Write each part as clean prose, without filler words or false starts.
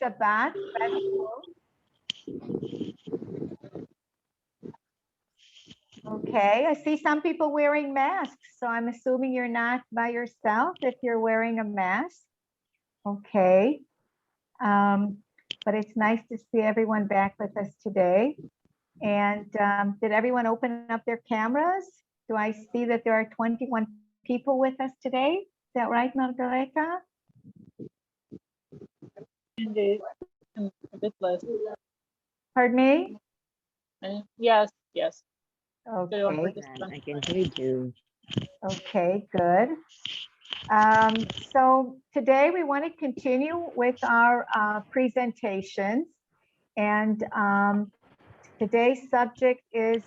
Shabbat. Okay, I see some people wearing masks, so I'm assuming you're not by yourself if you're wearing a mask. Okay, but it's nice to see everyone back with us today. And did everyone open up their cameras? Do I see that there are 21 people with us today? Is that right, Margareta? Indeed, a bit less. Pardon me? Yes, yes. Okay. I can hear you. Okay, good. So today we want to continue with our presentations, and today's subject is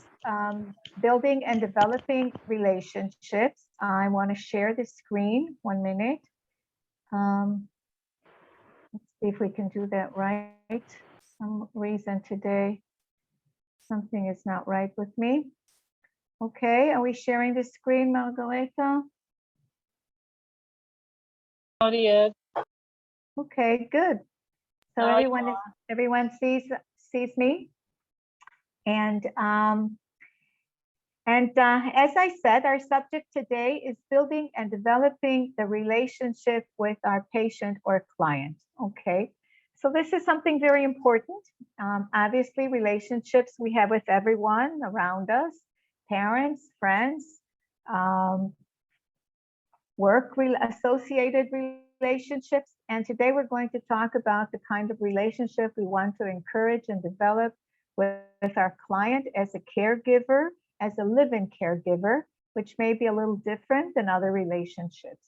building and developing relationships. I want to share the screen. 1 minute. Let's see if we can do that right. Some reason today something is not right with me. Okay, are we sharing the screen, Margareta? Not yet. Okay, good. So everyone sees me, and as I said, our subject today is building and developing the relationship with our patient or client. Okay, so this is something very important. Obviously, relationships we have with everyone around us, parents, friends, associated relationships. And today we're going to talk about the kind of relationship we want to encourage and develop with our client as a caregiver, as a live-in caregiver, which may be a little different than other relationships.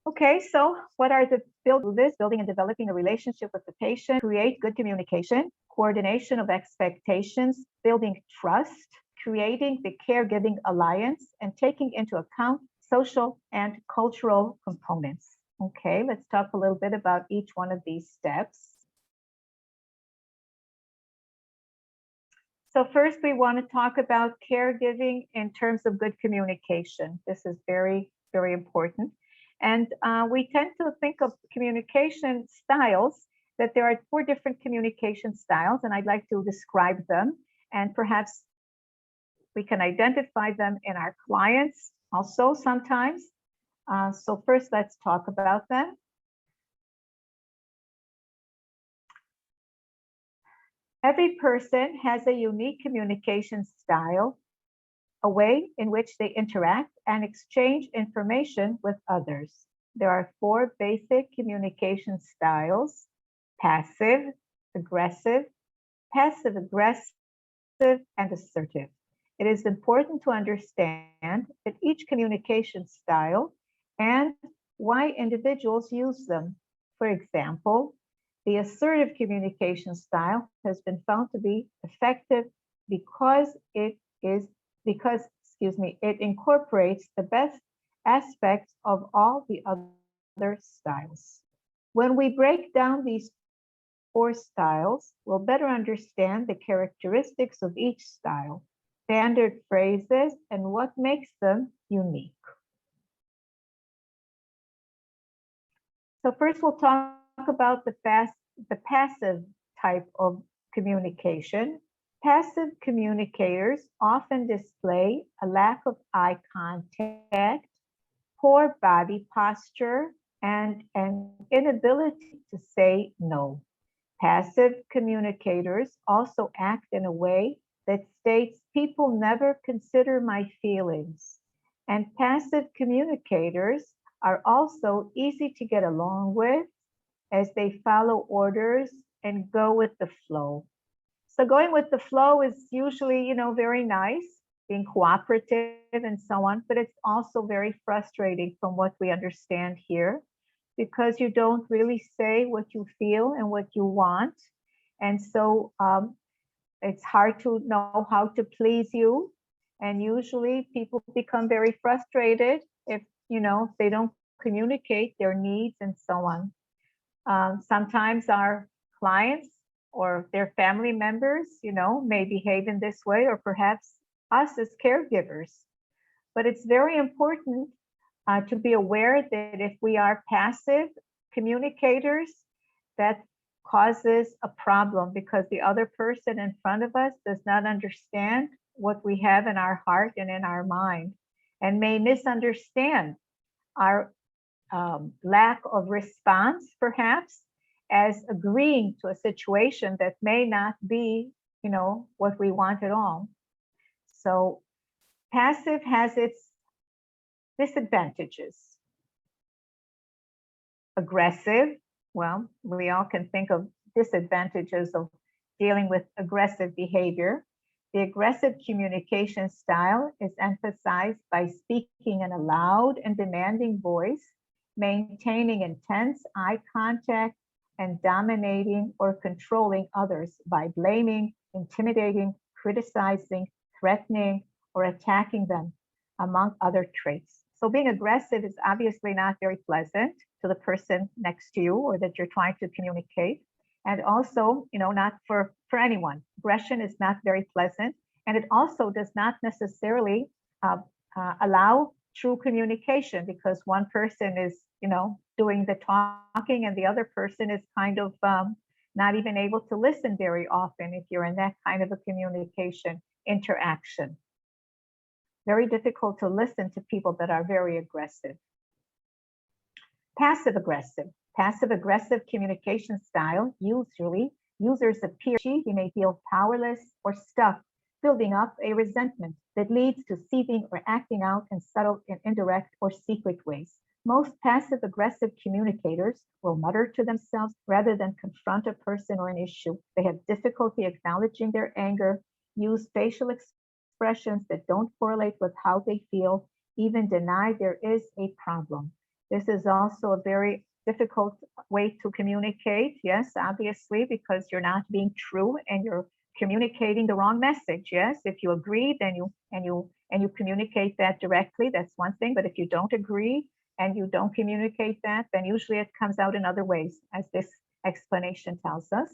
Okay, so what are the building and developing a relationship with the patient, create good communication, coordination of expectations, building trust, creating the caregiving alliance, and taking into account social and cultural components. Okay, let's talk a little bit about each one of these steps. So first, we want to talk about caregiving in terms of good communication. This is very, very important. And we tend to think of communication styles, that there are 4 different communication styles, and I'd like to describe them, and perhaps we can identify them in our clients also sometimes. So first, let's talk about them. Every person has a unique communication style, a way in which they interact and exchange information with others. There are 4 basic communication styles: passive, aggressive, passive-aggressive, and assertive. It is important to understand that each communication style and why individuals use them. For example, the assertive communication style has been found to be effective because it incorporates the best aspects of all the other styles. When we break down these 4 styles, we'll better understand the characteristics of each style, standard phrases, and what makes them unique. So first we'll talk about the passive type of communication. Passive communicators often display a lack of eye contact, poor body posture, and an inability to say no. Passive communicators also act in a way that states, "People never consider my feelings." And passive communicators are also easy to get along with, as they follow orders and go with the flow. So going with the flow is usually, very nice, being cooperative and so on, but it's also very frustrating from what we understand here, because you don't really say what you feel and what you want. And so it's hard to know how to please you. And usually people become very frustrated if, they don't communicate their needs and so on. Sometimes our clients or their family members, may behave in this way, or perhaps us as caregivers. But it's very important to be aware that if we are passive communicators, that causes a problem because the other person in front of us does not understand what we have in our heart and in our mind, and may misunderstand our lack of response, perhaps, as agreeing to a situation that may not be, what we want at all. So passive has its disadvantages. Aggressive, well, we all can think of disadvantages of dealing with aggressive behavior. The aggressive communication style is emphasized by speaking in a loud and demanding voice, maintaining intense eye contact, and dominating or controlling others by blaming, intimidating, criticizing, threatening, or attacking them, among other traits. So being aggressive is obviously not very pleasant to the person next to you or that you're trying to communicate. And also, not for anyone. Aggression is not very pleasant. And it also does not necessarily allow true communication, because one person is, doing the talking and the other person is kind of not even able to listen very often if you're in that kind of a communication interaction. Very difficult to listen to people that are very aggressive. Passive aggressive. Passive aggressive communication style, usually users appear, he may feel powerless or stuck, building up a resentment that leads to seething or acting out in subtle and indirect or secret ways. Most passive aggressive communicators will mutter to themselves rather than confront a person or an issue. They have difficulty acknowledging their anger, use facial expressions that don't correlate with how they feel, even deny there is a problem. This is also a very difficult way to communicate. Yes, obviously, because you're not being true and you're communicating the wrong message. Yes, if you agree, then you communicate that directly. That's one thing. But if you don't agree and you don't communicate that, then usually it comes out in other ways, as this explanation tells us.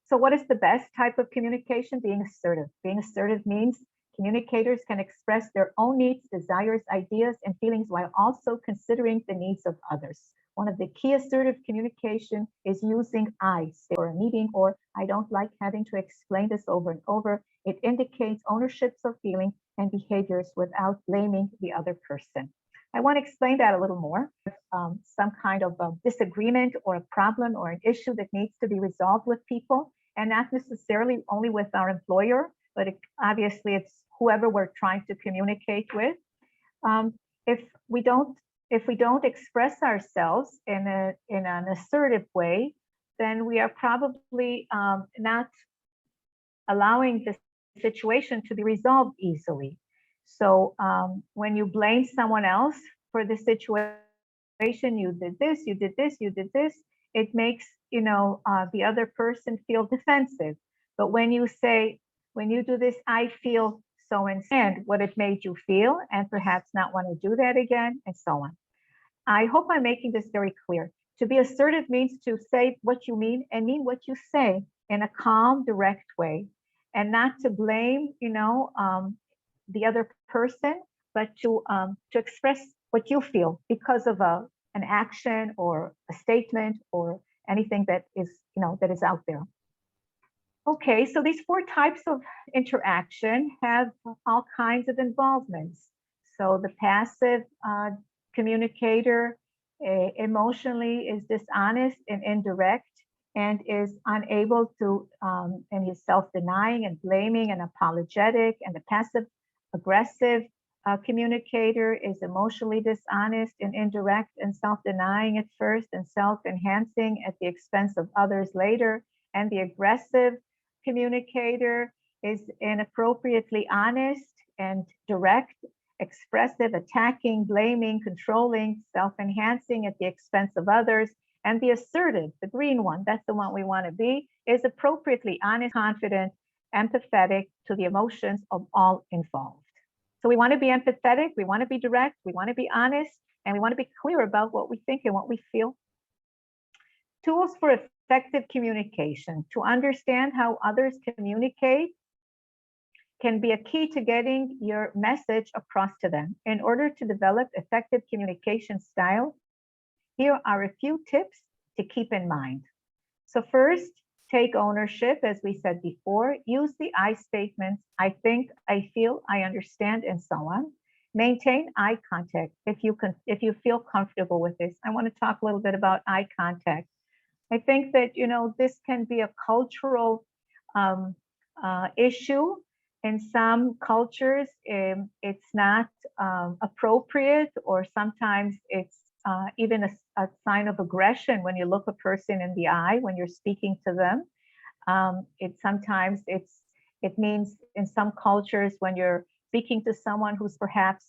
So what is the best type of communication? Being assertive. Being assertive means communicators can express their own needs, desires, ideas, and feelings while also considering the needs of others. One of the key assertive communication is using I for a meeting, or I don't like having to explain this over and over. It indicates ownerships of feeling and behaviors without blaming the other person. I want to explain that a little more. Some kind of disagreement or a problem or an issue that needs to be resolved with people, and not necessarily only with our employer, but obviously it's whoever we're trying to communicate with. If we don't express ourselves in an assertive way, then we are probably not allowing the situation to be resolved easily. So when you blame someone else for the situation, you did this, you did this, you did this, it makes the other person feel defensive. But when you say, when you do this, I feel so and what it made you feel, and perhaps not want to do that again, and so on. I hope I'm making this very clear. To be assertive means to say what you mean and mean what you say in a calm, direct way, and not to blame, the other person, but to express what you feel because of an action or a statement or anything that is, that is out there. Okay, so these 4 types of interaction have all kinds of involvements. So the passive communicator emotionally is dishonest and indirect and is unable to, and is self-denying and blaming and apologetic. And the passive aggressive communicator is emotionally dishonest and indirect and self-denying at first and self-enhancing at the expense of others later. And the aggressive communicator is inappropriately honest and direct, expressive, attacking, blaming, controlling, self-enhancing at the expense of others. And the assertive, the green one, that's the one we want to be, is appropriately honest, confident, empathetic to the emotions of all involved. So we want to be empathetic, we want to be direct, we want to be honest, and we want to be clear about what we think and what we feel. Tools for effective communication. To understand how others communicate can be a key to getting your message across to them. In order to develop effective communication style, here are a few tips to keep in mind. So first, take ownership, as we said before. Use the I statements, I think, I feel, I understand, and so on. Maintain eye contact if you feel comfortable with this. I want to talk a little bit about eye contact. I think that, this can be a cultural issue. In some cultures, it's not appropriate, or sometimes it's even a sign of aggression when you look a person in the eye when you're speaking to them. It means in some cultures when you're speaking to someone who's perhaps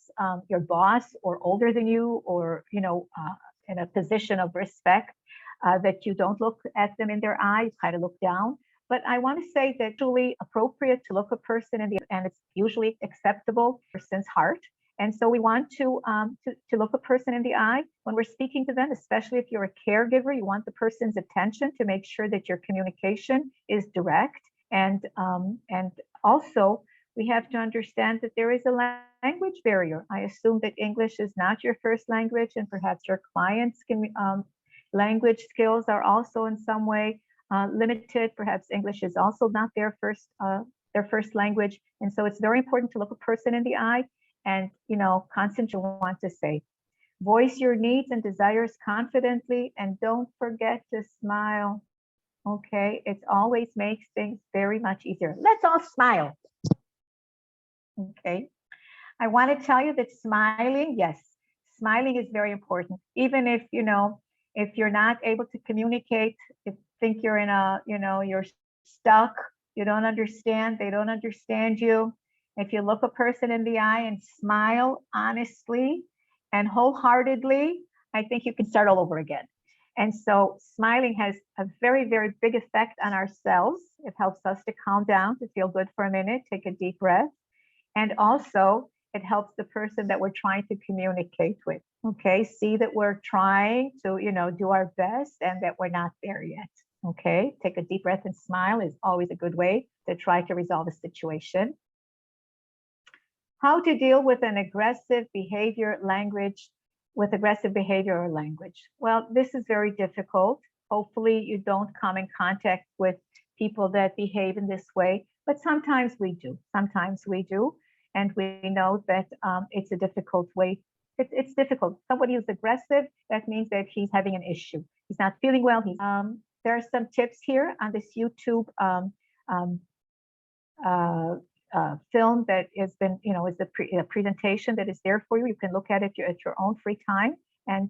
your boss or older than you, or in a position of respect, that you don't look at them in their eyes, kind of look down. But I want to say that it's really appropriate to look a person in the, and it's usually acceptable person's heart. And so we want to look a person in the eye when we're speaking to them, especially if you're a caregiver. You want the person's attention to make sure that your communication is direct. And also, we have to understand that there is a language barrier. I assume that English is not your first language, and perhaps your clients' language skills are also in some way limited. Perhaps English is also not their first language. And so it's very important to look a person in the eye and, concentrate on what you want to say. Voice your needs and desires confidently, and don't forget to smile. Okay, it always makes things very much easier. Let's all smile. Okay, I want to tell you that smiling, yes, smiling is very important. Even if, if you're not able to communicate, if think you're in a, you're stuck, you don't understand, they don't understand you. If you look a person in the eye and smile honestly and wholeheartedly, I think you can start all over again. And so smiling has a very, very big effect on ourselves. It helps us to calm down, to feel good for a minute, take a deep breath. And also it helps the person that we're trying to communicate with. Okay, see that we're trying to, do our best and that we're not there yet. Okay, take a deep breath and smile is always a good way to try to resolve a situation. How to deal with an aggressive behavior or language. Well, this is very difficult. Hopefully you don't come in contact with people that behave in this way, but sometimes we do. And we know that it's a difficult way. It's difficult. Somebody who's aggressive, that means that he's having an issue. He's not feeling well. There are some tips here on this YouTube film that has been, is a presentation that is there for you. You can look at it at your own free time. And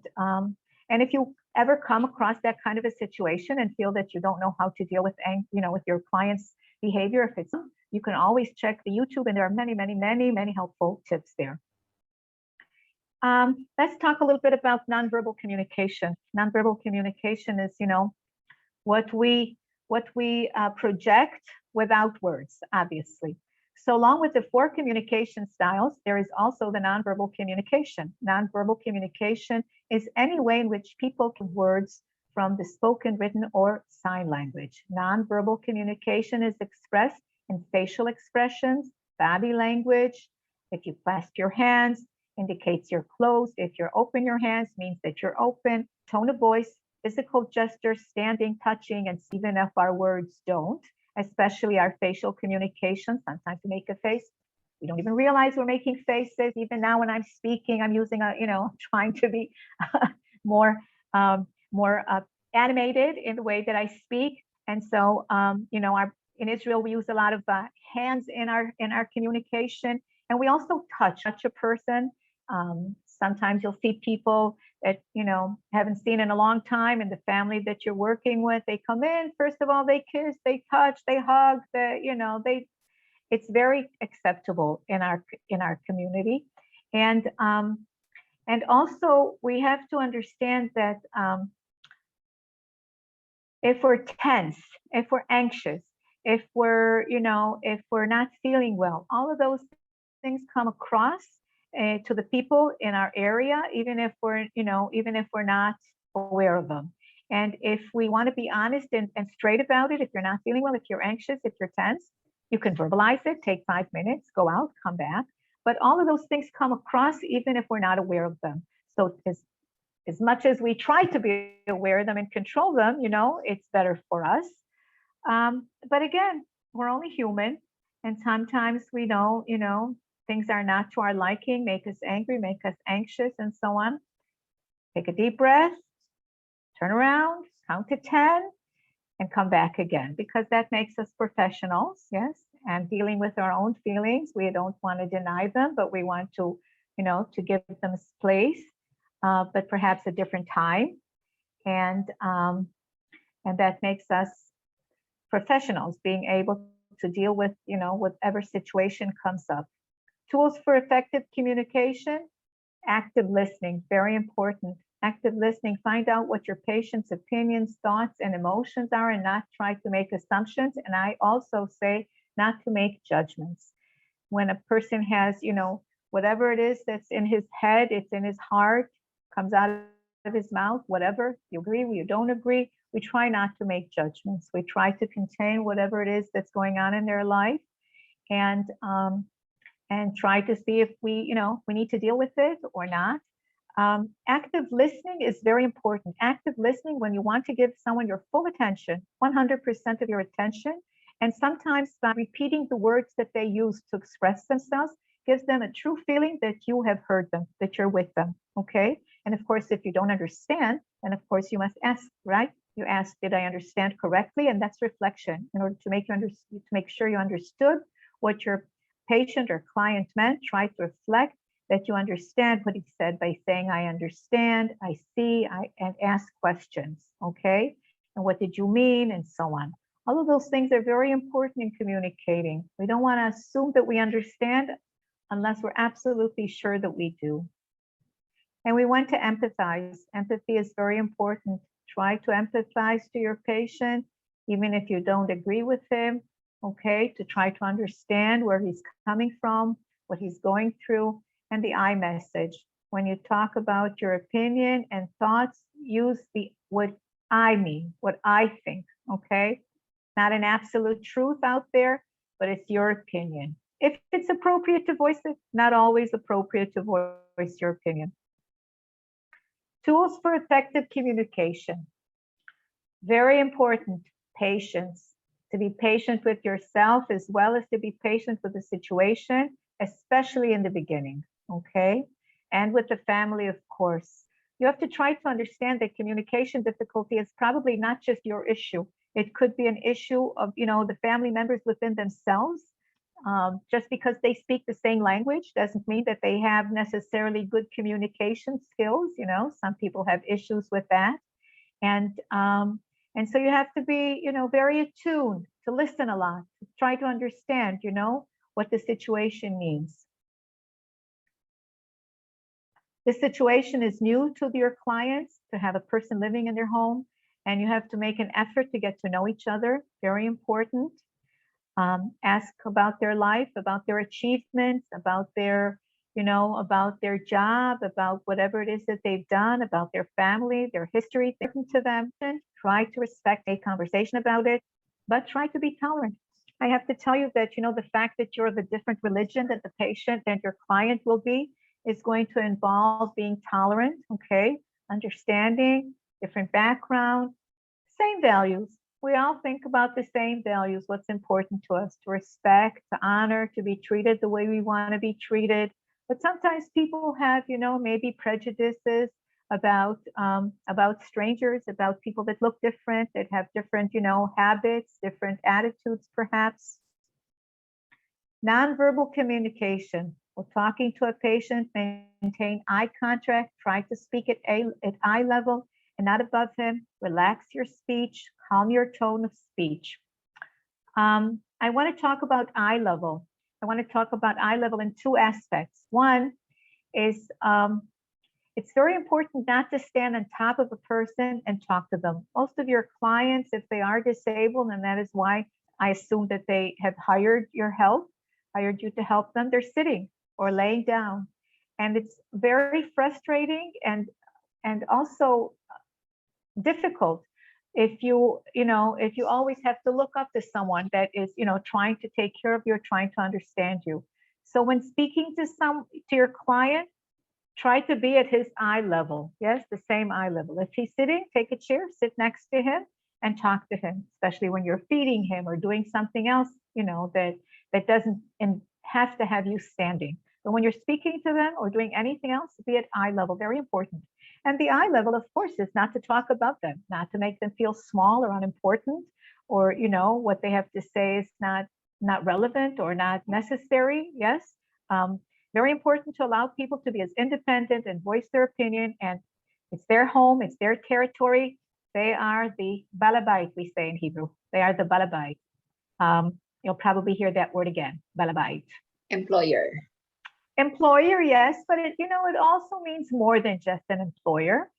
if you ever come across that kind of a situation and feel that you don't know how to deal with, with your client's behavior, if it's, you can always check the YouTube, and there are many, many, many, many helpful tips there. Let's talk a little bit about nonverbal communication. Nonverbal communication is, what we project without words, obviously. So along with the 4 communication styles, there is also the nonverbal communication. Nonverbal communication is any way in which people can words from the spoken, written, or sign language. Nonverbal communication is expressed in facial expressions, body language. If you clasp your hands, indicates you're closed. If you're open your hands, means that you're open. Tone of voice, physical gestures, standing, touching, and even if our words don't, especially our facial communication. Sometimes we make a face. We don't even realize we're making faces. Even now when I'm speaking, I'm using trying to be more animated in the way that I speak. And so, in Israel, we use a lot of hands in our communication, and we also touch a person. Sometimes you'll see people that haven't seen in a long time, and the family that you're working with, they come in. First of all, they kiss, they touch, they hug. It's very acceptable in our community, and also we have to understand that if we're tense, if we're anxious, if we're not feeling well, all of those things come across to the people in our area, even if we're not aware of them. And if we want to be honest and straight about it, if you're not feeling well, if you're anxious, if you're tense, you can verbalize it, take 5 minutes, go out, come back. But all of those things come across even if we're not aware of them. So as much as we try to be aware of them and control them, it's better for us. But again, we're only human. And sometimes we know, things are not to our liking, make us angry, make us anxious, and so on. Take a deep breath, turn around, count to 10, and come back again, because that makes us professionals, yes, and dealing with our own feelings. We don't want to deny them, but we want to, to give them place, but perhaps a different time. And that makes us professionals, being able to deal with, whatever situation comes up. Tools for effective communication, active listening, very important. Active listening, find out what your patient's opinions, thoughts, and emotions are, and not try to make assumptions. And I also say not to make judgments. When a person has, whatever it is that's in his head, it's in his heart, comes out of his mouth, whatever, you agree, you don't agree, we try not to make judgments. We try to contain whatever it is that's going on in their life, and try to see if we need to deal with it or not. Active listening is very important. Active listening, when you want to give someone your full attention, 100% of your attention, and sometimes by repeating the words that they use to express themselves, gives them a true feeling that you have heard them, that you're with them, okay? And of course, if you don't understand, then of course you must ask, right? You ask, did I understand correctly? And that's reflection, in order to make sure you understood what your patient or client meant. Try to reflect that you understand what he said by saying, I understand, I see, and ask questions, okay? And what did you mean, and so on. All of those things are very important in communicating. We don't want to assume that we understand unless we're absolutely sure that we do. And we want to empathize. Empathy is very important. Try to empathize to your patient, even if you don't agree with him, okay? To try to understand where he's coming from, what he's going through. And the I message. When you talk about your opinion and thoughts, use what I mean, what I think, okay? Not an absolute truth out there, but it's your opinion. If it's appropriate to voice it, not always appropriate to voice your opinion. Tools for effective communication. Very important, patience. To be patient with yourself as well as to be patient with the situation, especially in the beginning, okay? And with the family, of course. You have to try to understand that communication difficulty is probably not just your issue. It could be an issue of, the family members within themselves. Just because they speak the same language doesn't mean that they have necessarily good communication skills. Some people have issues with that. And so you have to be, very attuned, to listen a lot, to try to understand, what the situation means. The situation is new to your clients, to have a person living in their home, and you have to make an effort to get to know each other. Very important. Ask about their life, about their achievements, about their, about their job, about whatever it is that they've done, about their family, their history, to them. Try to respect a conversation about it, but try to be tolerant. I have to tell you that, the fact that you're of a different religion that the patient and your client will be is going to involve being tolerant, okay? Understanding, different background, same values. We all think about the same values, what's important to us, to respect, to honor, to be treated the way we want to be treated. But sometimes people have, maybe prejudices about strangers, about people that look different, that have different, habits, different attitudes, perhaps. Nonverbal communication. While talking to a patient, maintain eye contact, try to speak at eye level and not above him. Relax your speech, calm your tone of speech. I want to talk about eye level. I want to talk about eye level in two aspects. One is it's very important not to stand on top of a person and talk to them. Most of your clients, if they are disabled, and that is why I assume that they have hired your help, hired you to help them, they're sitting or laying down. And it's very frustrating and also difficult if you always have to look up to someone that is, trying to take care of you or trying to understand you. So when speaking to your client, try to be at his eye level. Yes, the same eye level. If he's sitting, take a chair, sit next to him and talk to him, especially when you're feeding him or doing something else, that doesn't have to have you standing. But when you're speaking to them or doing anything else, be at eye level, very important. And the eye level, of course, is not to talk about them, not to make them feel small or unimportant, or what they have to say is not relevant or not necessary. Yes. Very important to allow people to be as independent and voice their opinion. And it's their home, it's their territory. They are the balabait, we say in Hebrew. They are the balabait. You'll probably hear that word again, balabait. Employer. Employer, yes, but it also means more than just an employer.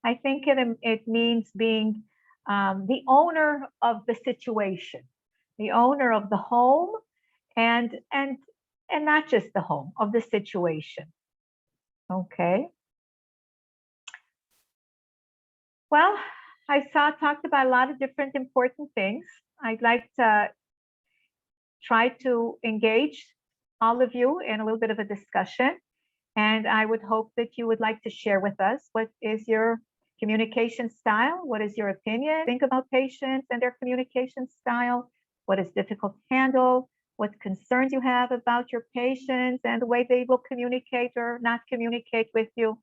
I think it means being the owner of the situation, the owner of the home, and not just the home, of the situation. Okay. Well, I talked about a lot of different important things. I'd like to try to engage all of you in a little bit of a discussion. And I would hope that you would like to share with us, what is your communication style? What is your opinion? Think about patients and their communication style. What is difficult to handle? What concerns you have about your patients and the way they will communicate or not communicate with you.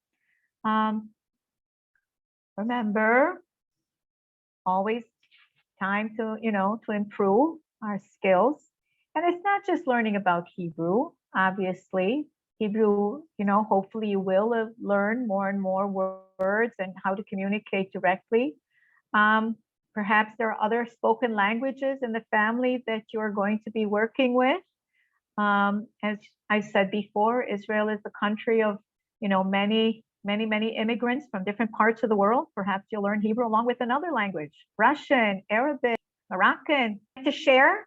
Remember, always time to improve our skills. And it's not just learning about Hebrew, obviously. Hebrew, hopefully you will learn more and more words and how to communicate directly. Perhaps there are other spoken languages in the family that you're going to be working with. As I said before, Israel is a country of, many immigrants from different parts of the world. Perhaps you'll learn Hebrew along with another language, Russian, Arabic, Moroccan. To share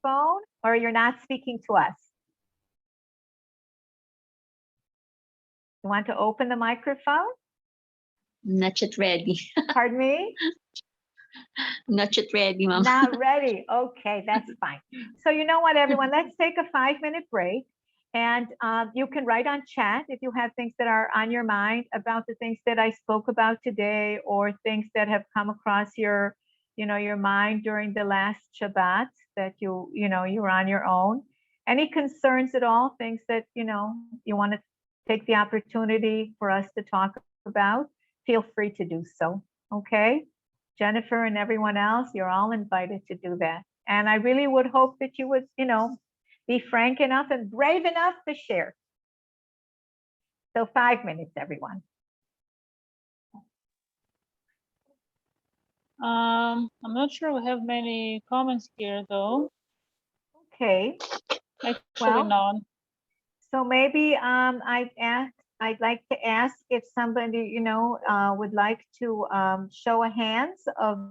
phone, or you're not speaking to us? You want to open the microphone? Not yet ready. Pardon me? Not yet ready, Mom. Not ready. Okay, that's fine. So you know what, everyone, let's take a 5-minute break. And you can write on chat if you have things that are on your mind about the things that I spoke about today, or things that have come across your mind during the last Shabbat that you were on your own. Any concerns at all, things that, you want to take the opportunity for us to talk about, feel free to do so. Okay. Jennifer and everyone else, you're all invited to do that. And I really would hope that you would, be frank enough and brave enough to share. So 5 minutes, everyone. I'm not sure we have many comments here though. Okay. Actually, Well, none. So maybe I'd like to ask if somebody, would like to show a hands of,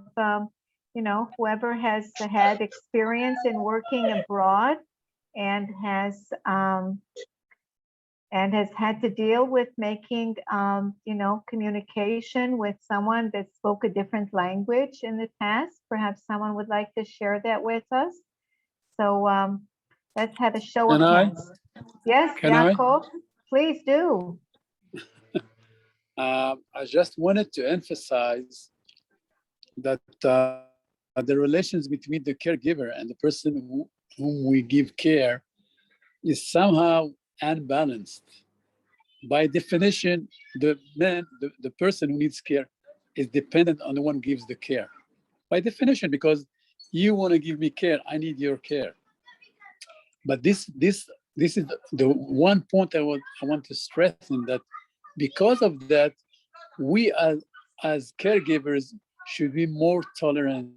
whoever has had experience in working abroad and has had to deal with making, communication with someone that spoke a different language in the past. Perhaps someone would like to share that with us. So let's have a show of hands. Yes, Yaakov, please do. I just wanted to emphasize that the relations between the caregiver and the person whom we give care is somehow unbalanced. By definition, the person who needs care is dependent on the one who gives the care. By definition, because you want to give me care, I need your care. But this is the one point I want to strengthen, that because of that, we as caregivers should be more tolerant,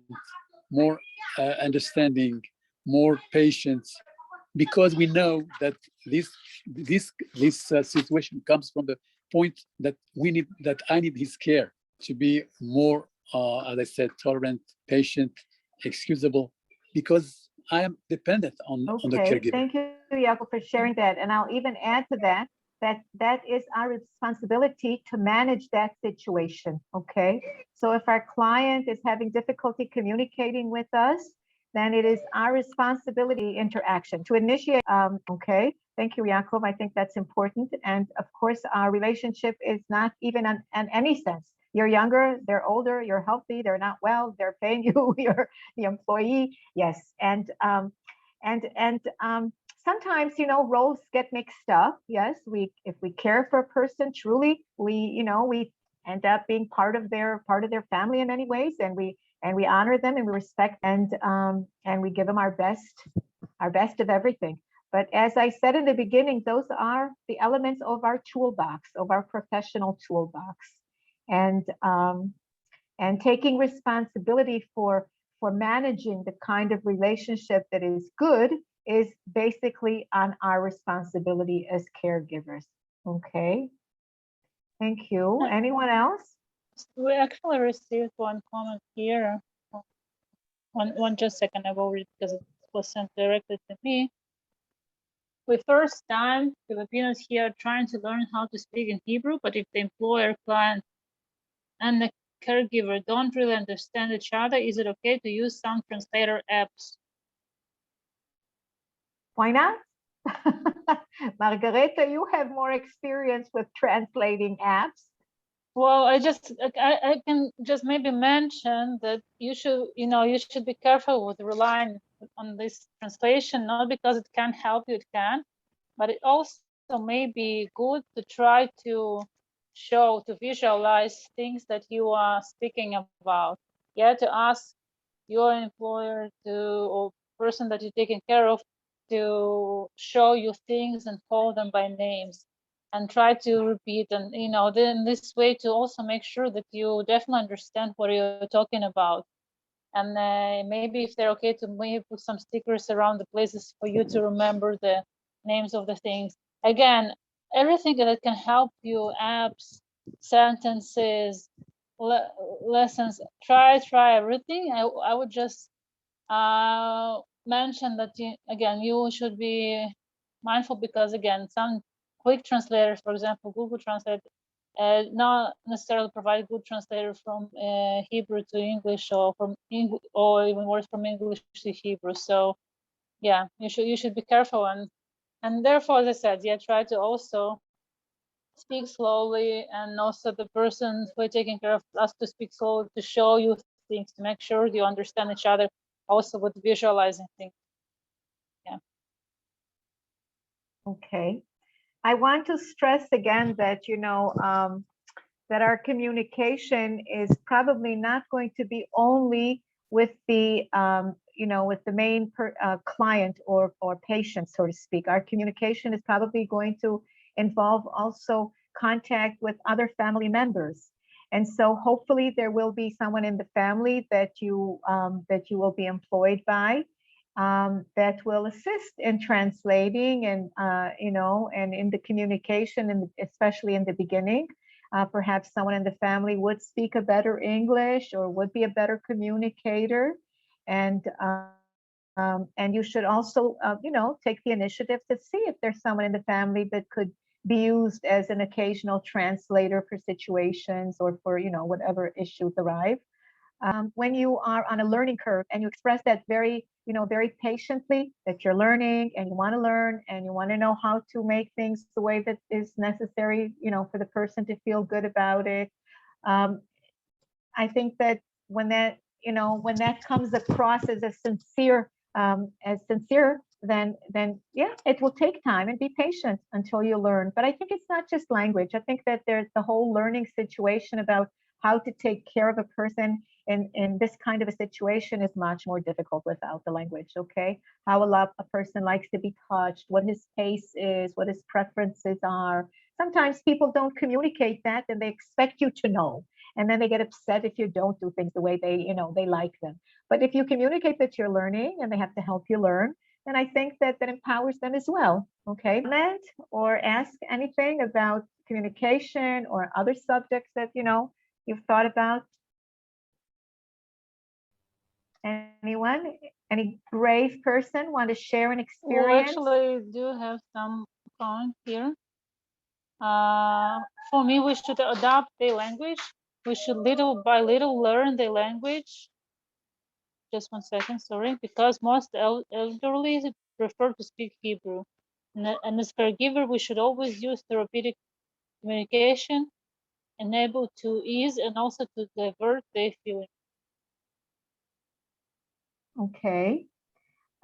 more understanding, more patient, because we know that this situation comes from the point that I need his care, to be more, as I said, tolerant, patient, excusable, because I am dependent on the caregiver. Thank you, Yaakov, for sharing that. And I'll even add to that is our responsibility to manage that situation. Okay. So if our client is having difficulty communicating with us, then it is our responsibility interaction to initiate, okay, Thank you, Yaakov. I think that's important. And of course, our relationship is not even in any sense. You're younger, they're older, you're healthy, they're not well, they're paying you, you're the employee. Yes. And sometimes, you know, roles get mixed up. Yes, if we care for a person truly, we end up being part of their family in many ways, and we honor them and we respect, and we give them our best of everything. But as I said in the beginning, those are the elements of our toolbox, of our professional toolbox, and taking responsibility for managing the kind of relationship that is good is basically on our responsibility as caregivers. Okay. Thank you. Anyone else? We actually received one comment here. One just second, I will read because it was sent directly to me. We first time Filipinos here trying to learn how to speak in Hebrew, but if the employer, client, and the caregiver don't really understand each other, is it okay to use some translator apps? Why not? Margareta, you have more experience with translating apps. Well, I can just maybe mention that you should be careful with relying on this translation, not because it can help you, it can, but it also may be good to try to visualize things that you are speaking about. Yeah, to ask your employer or person that you're taking care of to show you things and call them by names and try to repeat, and then this way to also make sure that you definitely understand what you're talking about. And maybe if they're okay to maybe put some stickers around the places for you to remember the names of the things. Again, everything that can help you, apps, sentences, lessons, try everything. I would just mention that you should be mindful, because again, some quick translators, for example, Google Translate, not necessarily provide good translator from Hebrew to English, or from English, or even worse, from English to Hebrew. So yeah, you should be careful, and therefore, as I said, yeah, try to also speak slowly, and also the person who is taking care of us to speak slowly, to show you things, to make sure you understand each other, also with visualizing things. Yeah. Okay. I want to stress again that, that our communication is probably not going to be only with the, with the main client or patient, so to speak. Our communication is probably going to involve also contact with other family members. And so hopefully there will be someone in the family that you will be employed by, that will assist in translating and and in the communication, and especially in the beginning. Perhaps someone in the family would speak a better English or would be a better communicator, and you should also take the initiative to see if there's someone in the family that could be used as an occasional translator for situations or for whatever issues arise. When you are on a learning curve and you express that very patiently, that you're learning and you want to learn and you want to know how to make things the way that is necessary, for the person to feel good about it. I think that when that comes across as a sincere, then yeah, it will take time, and be patient until you learn. But I think it's not just language. I think that there's the whole learning situation about how to take care of a person in this kind of a situation is much more difficult without the language. Okay, how a person likes to be touched, what his pace is, what his preferences are. Sometimes people don't communicate that, and they expect you to know, and then they get upset if you don't do things the way they like them. But if you communicate that you're learning and they have to help you learn, then I think that empowers them as well. Okay, comment or ask anything about communication or other subjects that you've thought about. Anyone? Any brave person want to share an experience? Well, actually, do have some comment here. For me, we should adopt the language. We should little by little learn the language. Just one second, sorry, because most elderly prefer to speak Hebrew. And as caregiver, we should always use therapeutic communication, enable to ease and also to divert their feeling. Okay.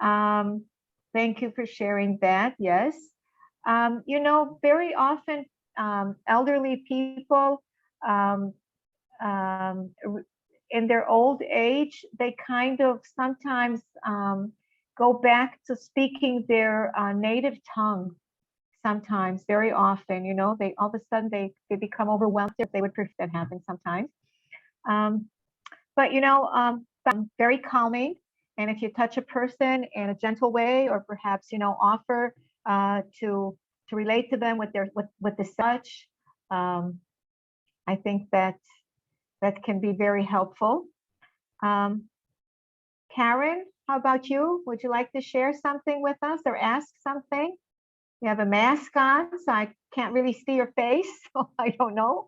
Thank you for sharing that. Yes. You know, very often elderly people um, in their old age, they kind of sometimes go back to speaking their native tongue. Sometimes, very often, you know, they all of a sudden they become overwhelmed. They would prefer that happen sometimes. Um, but you know, very calming. And if you touch a person in a gentle way, or perhaps you know, offer to relate to them with their with the touch, I think that that can be very helpful. Um, Karen, how about you? Would you like to share something with us or ask something? You have a mask on, so I can't really see your face, so I don't know.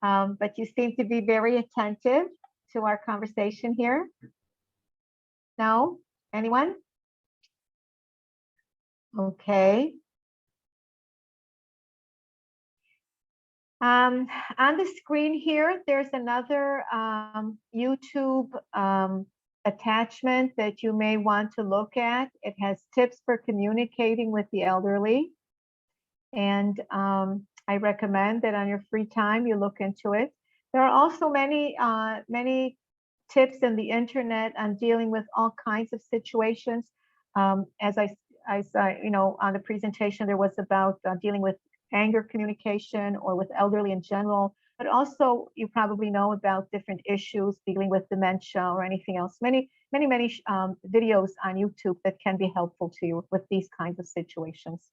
But you seem to be very attentive to our conversation here. No? Anyone? Okay. On the screen here, there's another YouTube attachment that you may want to look at. It has tips for communicating with the elderly. And I recommend that on your free time, you look into it. There are also many tips in the internet on dealing with all kinds of situations. As I saw, you know, on the presentation, there was about dealing with anger communication or with elderly in general, but also you probably know about different issues dealing with dementia or anything else. Many videos on YouTube that can be helpful to you with these kinds of situations.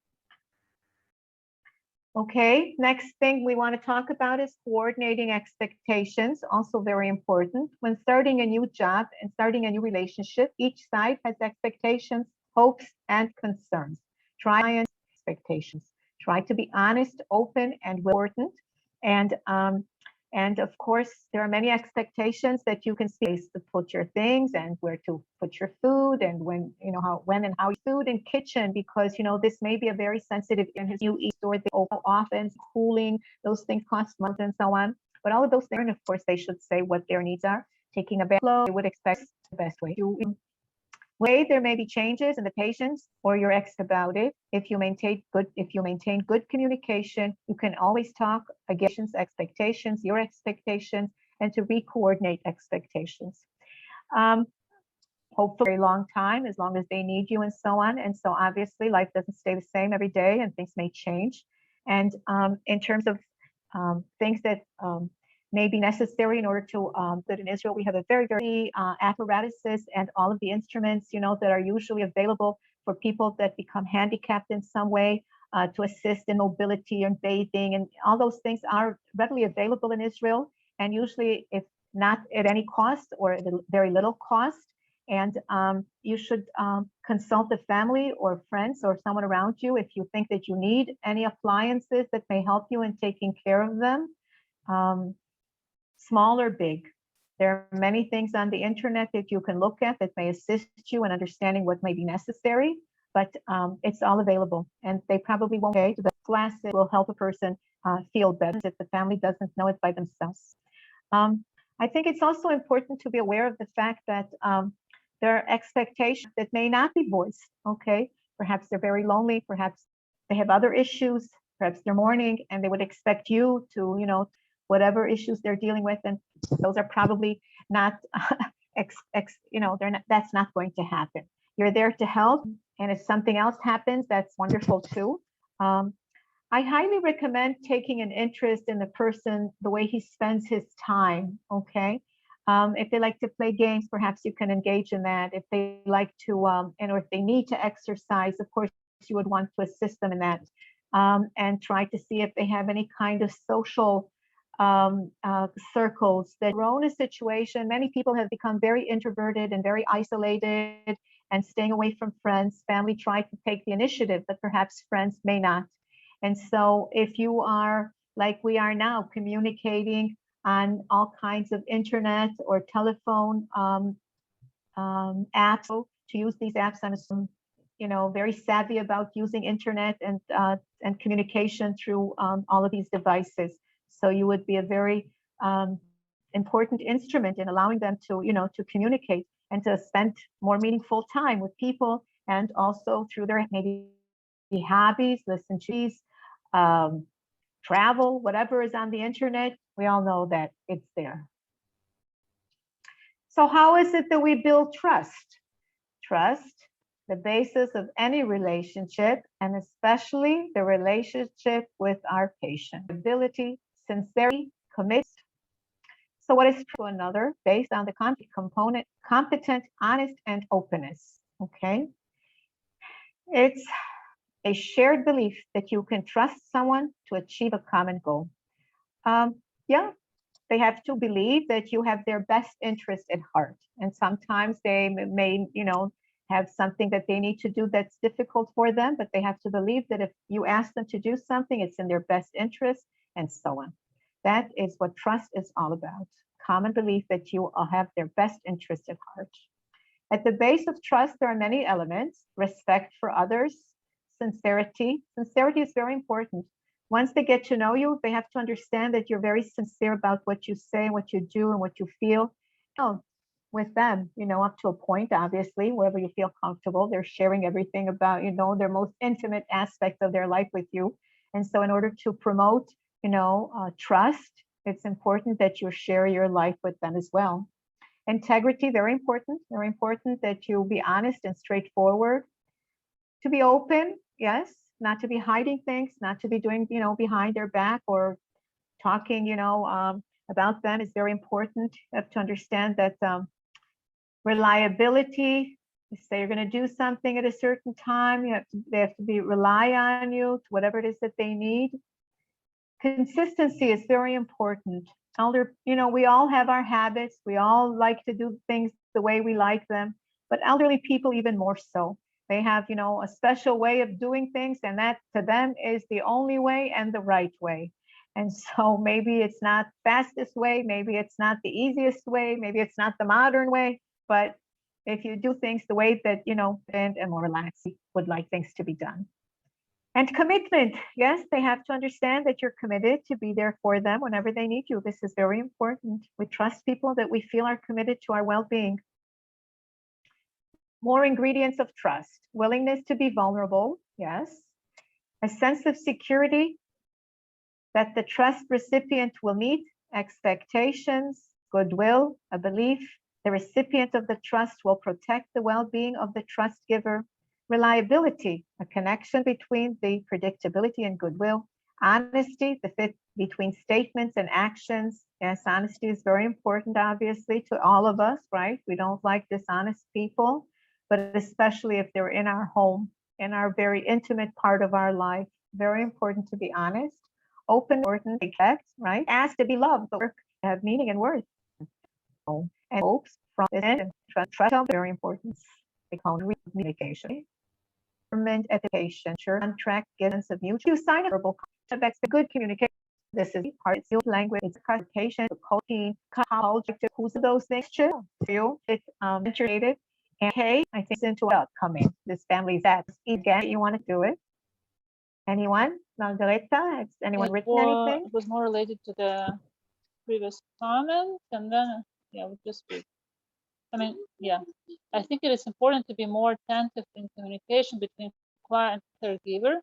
Okay, next thing we want to talk about is coordinating expectations, also very important. When starting a new job and starting a new relationship, each side has expectations, hopes, and concerns. Try and expectations. Try to be honest, open, and important. And of course, there are many expectations that you can see to put your things and where to put your food and when, you know, when and how you food and kitchen, because, you know, this may be a very sensitive in his you eat store often cooling, those things cost money and so on. But all of those things, and of course, they should say what their needs are. Taking a bath, they would expect the best way to there may be changes in the patients or your ex about it. If you maintain good communication, you can always talk against expectations, your expectations, and to re-coordinate expectations. Hopefully a very long time, as long as they need you and so on. And so obviously life doesn't stay the same every day and things may change. And in terms of things that may be necessary in order to that in Israel we have a very apparatuses and all of the instruments, you know, that are usually available for people that become handicapped in some way to assist in mobility and bathing, and all those things are readily available in Israel, and usually if not at any cost or at very little cost. And you should consult the family or friends or someone around you if you think that you need any appliances that may help you in taking care of them. Small or big. There are many things on the internet that you can look at that may assist you in understanding what may be necessary, but it's all available, and they probably won't say the glasses will help a person feel better if the family doesn't know it by themselves. I think it's also important to be aware of the fact that there are expectations that may not be voiced, okay? Perhaps they're very lonely, perhaps they have other issues, perhaps they're mourning, and they would expect you to, you know, whatever issues they're dealing with, and those are probably not, you know, they're not, that's not going to happen. You're there to help, and if something else happens, that's wonderful too. I highly recommend taking an interest in the person, the way he spends his time, okay? If they like to play games, perhaps you can engage in that. If they like to, or if they need to exercise, of course, you would want to assist them in that, and try to see if they have any kind of social circles that grown a situation. Many people have become very introverted and very isolated and staying away from friends. Family try to take the initiative, but perhaps friends may not. And so if you are like we are now, communicating on all kinds of internet or telephone apps, to use these apps on very savvy about using internet and communication through all of these devices. So you would be a very important instrument in allowing them to, to communicate and to spend more meaningful time with people, and also through their maybe hobbies, listen to these, travel, whatever is on the internet. We all know that it's there. So how is it that we build trust? Trust, the basis of any relationship, and especially the relationship with our patient. Ability, sincerity, commitment. So what is true to another based on the component, competent, honest, and openness, okay? It's a shared belief that you can trust someone to achieve a common goal. Yeah, they have to believe that you have their best interest at heart. And sometimes they may, have something that they need to do that's difficult for them, but they have to believe that if you ask them to do something, it's in their best interest, and so on. That is what trust is all about. Common belief that you all have their best interest at heart. At the base of trust, there are many elements: respect for others, sincerity. Sincerity is very important. Once they get to know you, they have to understand that you're very sincere about what you say, what you do, and what you feel. With them, up to a point, obviously, wherever you feel comfortable, they're sharing everything about, their most intimate aspects of their life with you. And so in order to promote, trust, it's important that you share your life with them as well. Integrity, very important that you be honest and straightforward. To be open, yes, not to be hiding things, not to be doing, behind their back or talking, about them is very important. You have to understand that reliability, you say you're going to do something at a certain time, they have to rely on you to whatever it is that they need. Consistency is very important. We all have our habits. We all like to do things the way we like them, but elderly people even more so. They have, a special way of doing things, and that to them is the only way and the right way. And so maybe it's not fastest way, maybe it's not the easiest way, maybe it's not the modern way, but if you do things the way that, and more relaxed would like things to be done. And commitment, yes, they have to understand that you're committed to be there for them whenever they need you. This is very important. We trust people that we feel are committed to our well-being. More ingredients of trust: willingness to be vulnerable, yes. A sense of security that the trust recipient will meet expectations, goodwill, a belief the recipient of the trust will protect the well-being of the trust giver. Reliability, a connection between the predictability and goodwill. Honesty, the fit between statements and actions. Yes, honesty is very important, obviously, to all of us, right? We don't like dishonest people, but especially if they're in our home, in our very intimate part of our life. Very important to be honest. Open, important, right? Ask to be loved, but work have meaning and worth. And hopes from this end, trust, very important. Communication. Government education, contract, guidance of mutual sign of verbal contracts, good communication. This is part of language, it's communication, culture, who's those things too. It's integrated. And K, I think it's into upcoming. This family's that. Again, you want to do it? Anyone? Margareta, has anyone written anything? It was more related to the previous comment, and then we'll just read. I think it is important to be more attentive in communication between client and caregiver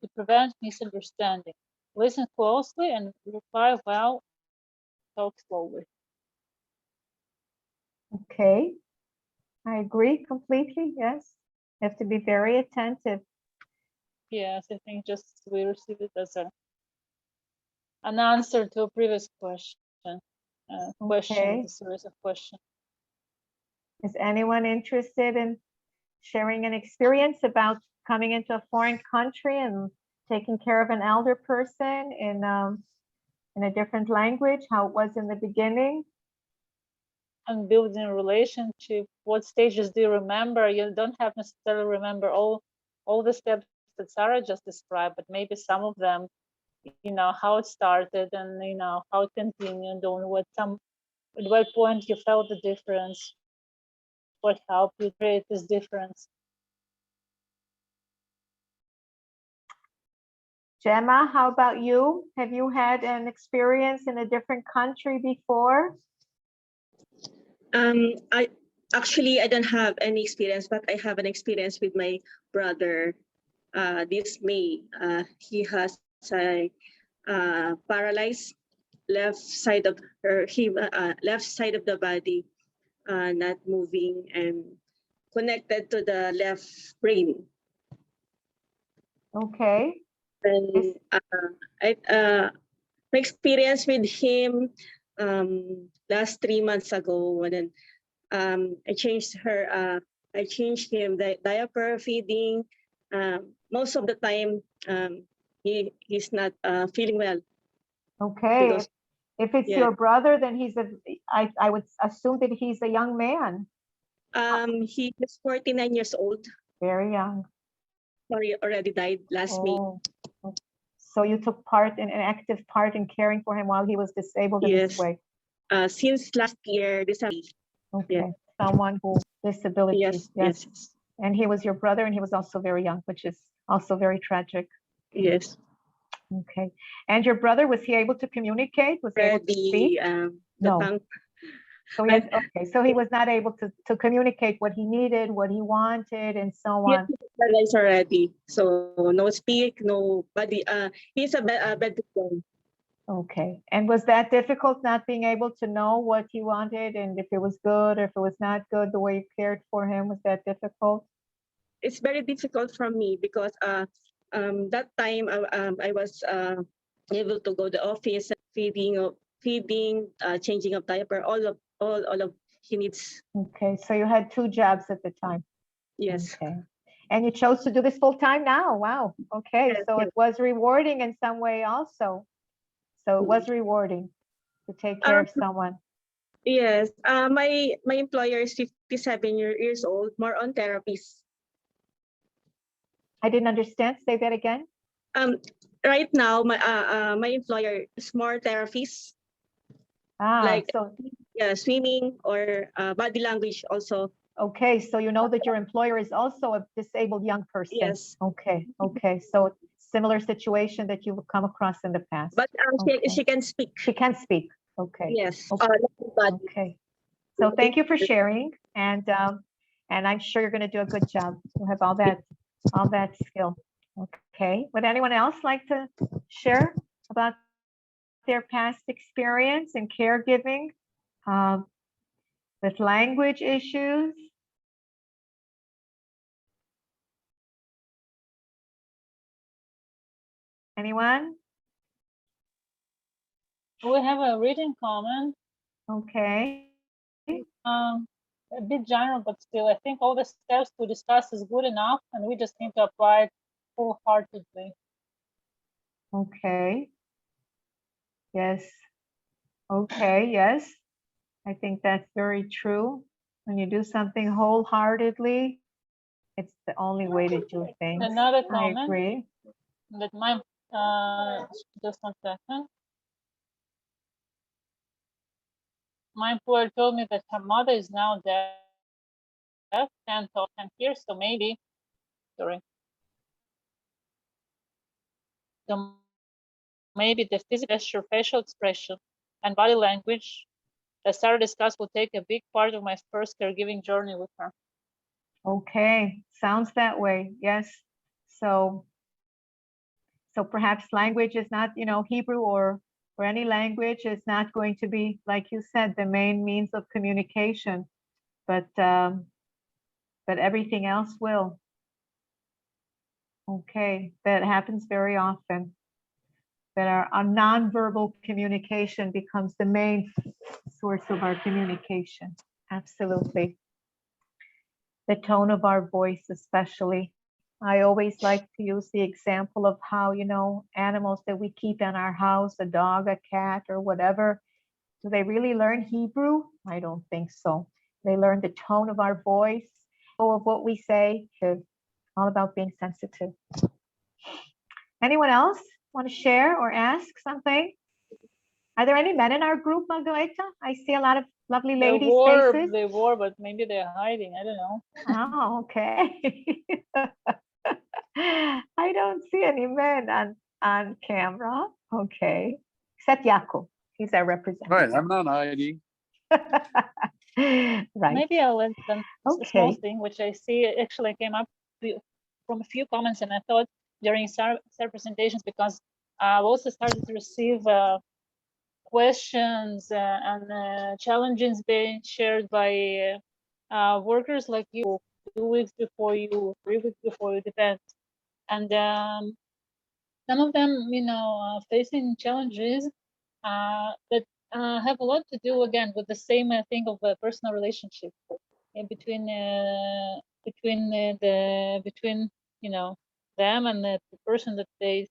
to prevent misunderstanding. Listen closely and reply well, talk slowly. Okay, I agree completely, yes. You have to be very attentive. Yes, I think just we received it as an answer to a previous question. Okay. A series of questions. Is anyone interested in sharing an experience about coming into a foreign country and taking care of an elder person in a different language, how it was in the beginning? And building a relationship, what stages do you remember? You don't have necessarily remember all the steps that Sarah just described, but maybe some of them, how it started and how it continued, or at what point you felt the difference, what helped you create this difference. Gemma, how about you? Have you had an experience in a different country before? I actually I don't have any experience, but I have an experience with my brother. This May, he has a paralyzed left side of left side of the body, not moving and connected to the left brain. Okay. And my experience with him last 3 months ago when I changed him the diaper feeding. Most of the time he's not feeling well Okay. because If it's yeah. your brother, then I would assume that he's a young man, He is 49 years old. very young. Sorry, already died last May. Oh. So you took part in an active part in caring for him while he was disabled in this Yes. way. Since last year, December. Okay. Someone who disability. Yes, yes, And he was your brother and he was also very young, which is also very tragic. yes. Okay. And your brother, was he able to communicate? Was he able to speak? The No. tongue. So he was not able to communicate what he needed, what he wanted, and so He on. is paralyzed already, so no speak, no body. He's a bedridden. Okay. And was that difficult, not being able to know what he wanted and if it was good or if it was not good, the way you cared for him? Was that difficult? It's very difficult for me because that time I was able to go to the office, feeding, changing of diaper, all of he needs. Okay. So you had 2 jobs at the time. Yes. Okay. And you chose to do this full time now. Wow. Okay. Yes, So yes. it was rewarding in some way also. So it was rewarding to take care of someone. Yes. My employer is 57 years old, more on therapies. I didn't understand. Say that again. Right now, my employer is more therapies, like So swimming or body language also. okay, so you know that your employer is also a disabled young person. Yes. Okay. So similar situation that you've come across in the past. But Okay. she can speak. She can speak. Okay. Yes. Okay. Okay. So thank you for sharing, and I'm sure you're going to do a good job. You have all that skill. Okay. Would anyone else like to share about their past experience in caregiving with language issues? Anyone? We have a written comment, Okay. a bit general, but still, I think all the steps to discuss is good enough, and we just need to apply it wholeheartedly. Okay. Yes. Okay. Yes. I think that's very true. When you do something wholeheartedly, it's the only way to do things. Another I comment agree. that my just 1 second. My employer told me that her mother is now deaf, can't talk, can't hear, so maybe, sorry. So maybe the physical gesture, facial expression, and body language that Sarah discussed will take a big part of my first caregiving journey with her. Okay. Sounds that way. Yes. So perhaps language is not, Hebrew or any language is not going to be, like you said, the main means of communication, but everything else will. Okay, that happens very often. That our nonverbal communication becomes the main source of our communication. Absolutely. The tone of our voice, especially. I always like to use the example of how, animals that we keep in our house, a dog, a cat, or whatever, do they really learn Hebrew? I don't think so. They learn the tone of our voice, of what we say. It's all about being sensitive. Anyone else want to share or ask something? Are there any men in our group, Margareta? I see a lot of lovely ladies' faces. They were, but maybe they're hiding. I don't know. Oh, okay. I don't see any men on camera. Okay. Except Yaakov. He's our Right, representative. I'm not hiding. Right. Maybe I'll add then a small Okay. thing, which I see actually came up from a few comments, and I thought during Sarah presentations, because I've also started to receive questions and challenges being shared by workers like you 2 weeks before you, 3 weeks before you, depends. And some of them, facing challenges that have a lot to do again with the same thing of a personal relationship in between them and the person that they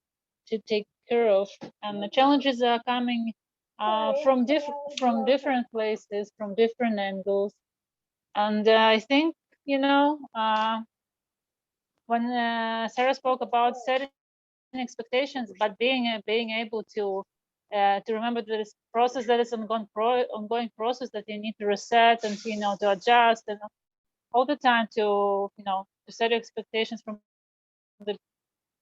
should take care of. And the challenges are coming from different places, from different angles. And I think when Sarah spoke about setting expectations, but being able to remember that it's process, that is ongoing process, that you need to reset and to adjust, and all the time to set expectations from the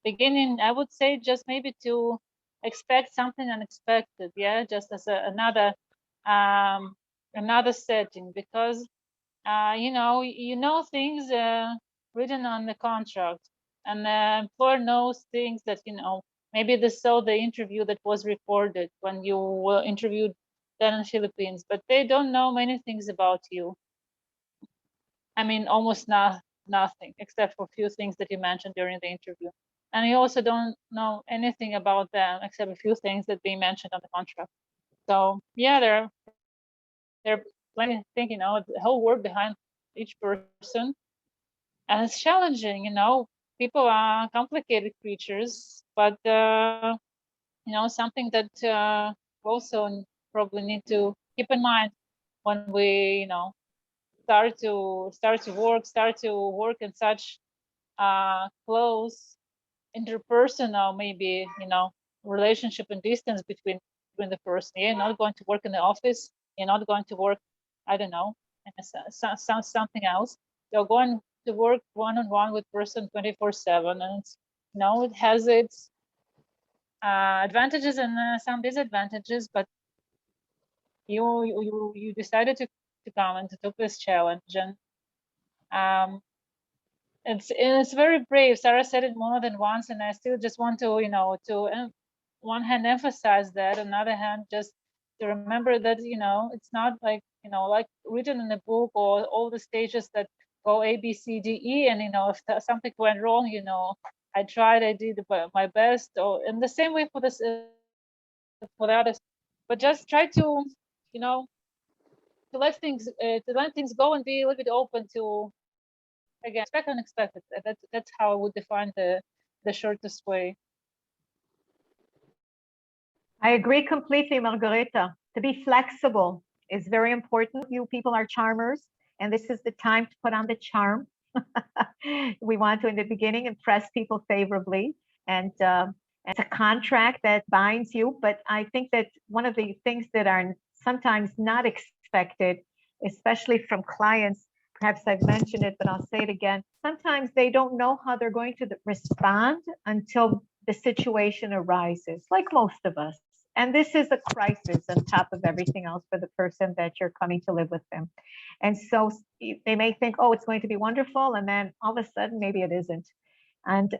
beginning. I would say just maybe to expect something unexpected, just as another setting, because things written on the contract, and the employer knows things that maybe they saw the interview that was recorded when you were interviewed then in the Philippines, but they don't know many things about you. I mean, almost nothing, except for a few things that you mentioned during the interview. And you also don't know anything about them except a few things that they mentioned on the contract. So yeah, there are plenty of things, the whole work behind each person. And it's challenging, people are complicated creatures, but something that also probably need to keep in mind when we start to work in such close interpersonal, maybe relationship and distance between the person. You're not going to work in the office, you're not going to work, I don't know, something else. You're going to work one-on-one with person 24/7, and it's, it has its advantages and some disadvantages, but you decided to come and to take this challenge, and it's very brave. Sarah said it more than once, and I still just want to to one hand emphasize that, on the other hand just to remember that it's not like like written in the book, or all the stages that go A, B, C, D, E, and if something went wrong, I tried, I did my best, or in the same way for this for the others, but just try to to let things go and be a little bit open to, again, expect unexpected. That's how I would define the shortest way. I agree completely, Margareta. To be flexible is very important. You people are charmers, and this is the time to put on the charm. We want to, in the beginning, impress people favorably, and it's a contract that binds you. But I think that one of the things that are sometimes not expected, especially from clients, perhaps I've mentioned it, but I'll say it again. Sometimes they don't know how they're going to respond until the situation arises, like most of us. And this is a crisis on top of everything else for the person that you're coming to live with them. And so they may think, oh, it's going to be wonderful. And then all of a sudden, maybe it isn't. And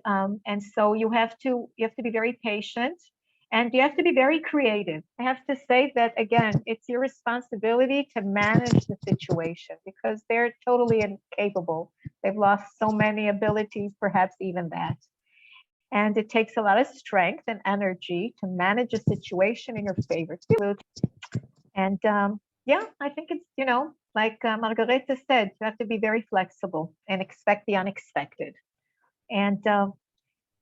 so you have to be very patient, and you have to be very creative. I have to say that, again, it's your responsibility to manage the situation, because they're totally incapable. They've lost so many abilities, perhaps even that. And it takes a lot of strength and energy to manage a situation in your favor. And yeah, I think it's, like Margareta said, you have to be very flexible and expect the unexpected.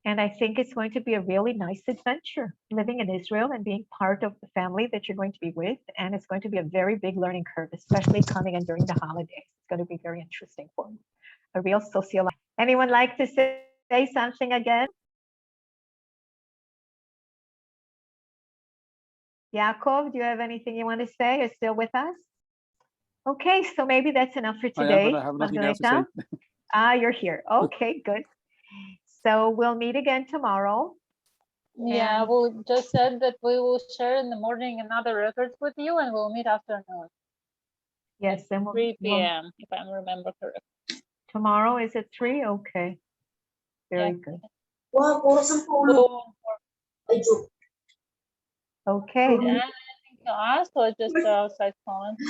And I think it's going to be a really nice adventure living in Israel and being part of the family that you're going to be with. And it's going to be a very big learning curve, especially coming in during the holidays. It's going to be very interesting for you. A real sociological. Anyone like to say something again? Yaakov, do you have anything you want to say? You're still with us? Okay, so maybe that's enough for today. But I have nothing else to say. You're here. Okay, good. So we'll meet again tomorrow. Yeah, And- we just said that we will share in the morning another records with you, and we'll meet afternoon, Yes, and 3 p.m. if I remember correctly. tomorrow is at 3? Okay. Very good. So, Okay. anything to ask or just the outside comments?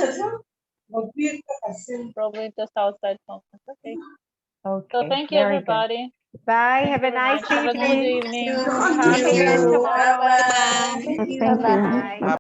Probably just outside comments. Okay. So Okay. thank you, Very good. everybody. Bye. Thank Have you a very nice much. Have a good evening. evening. Talk again tomorrow. Thank you. Bye.